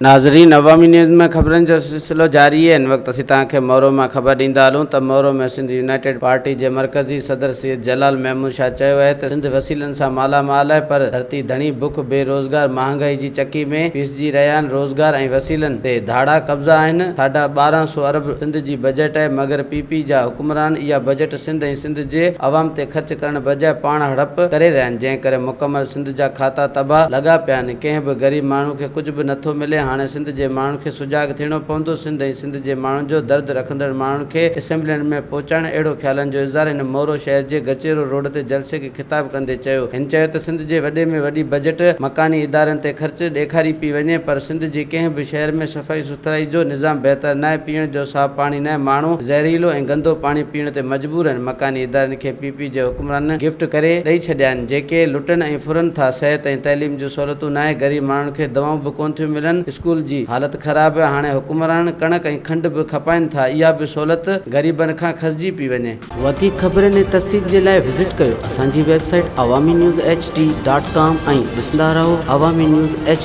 नाज़रीन, अवामी न्यूज़ में ख़बरनि जो सिलसिलो जारी है। इन वक़्तु असीं तव्हांखे मौरो मां ख़बर ॾींदा हलूं त मौरो में सिंध यूनाइटेड पार्टी जे मरकज़ी सदर सैयद जलाल महमूद शाह चयो आहे त सिंध वसीलनि सां मालामाल आहे, पर धरती धणी बुख बेरोज़गार महांगाई जी चकी में पीसजी रहिया आहिनि। रोज़गार ऐं वसीलनि ते धाड़ा कब्ज़ा आहिनि। 1250 अरब सिंध जी बजट आहे, मगर पीपी जा हुक्मरान इहा बजट सिंध ऐं सिंध जे अवाम ते ख़र्च करण बजाए पाण हड़प करे रहिया आहिनि, जंहिं करे मुकमल सिंध जा खाता तबाह लॻा पिया आहिनि। कंहिं बि ग़रीब माण्हू खे कुझु बि नथो मिले। हाणे सिंध जे माण्हुनि खे सुजाग थियणो पवंदो। सिंध ऐं सिंध जे माण्हुनि जो दर्द रखंदड़ माण्हुनि खे असेंबलियुनि में पहुचाइण, अहिड़ो ख़्यालनि जो इज़हार हिन मौरो शहर जे गचेरो रोड ते जलसे खे ख़िताब कंदे चयो। हिन चयो त सिंध जे वॾे में वॾी बजट मकानी इदारनि ते ख़र्च ॾेखारी पई वञे, पर सिंध जे कंहिं बि शहर में सफ़ाई सुथराई जो निज़ाम बहितर न आहे। पीअण जो साफ़ पाणी न आहे। माण्हू ज़हरीलो ऐं गंदो पाणी पीअण ते मजबूर आहिनि। मकानी इदारनि खे पीपी जे हुक्मरान गिफ्ट करे ॾेई छॾिया आहिनि, जेके लुटनि ऐं फुरनि था। सिहत ऐं तइलीम जूं सहूलियतूं न आहे। ग़रीब माण्हुनि खे दवाऊं बि कोन थियूं मिलनि। स्कूल जी हालत ख़राब आहे। हाणे हुक्मरान कणक ऐं खंड बि खपाइनि था। इहा बि सहूलियत ग़रीबनि खां खसिजी पई वञे। वधीक ख़बरनि ऐं तफ़सील जे लाइ विज़िट कयो असांजी वेबसाइट awamiNewsHD.com ऐं ॾिसंदा रहो अवामी न्यूज़ HD।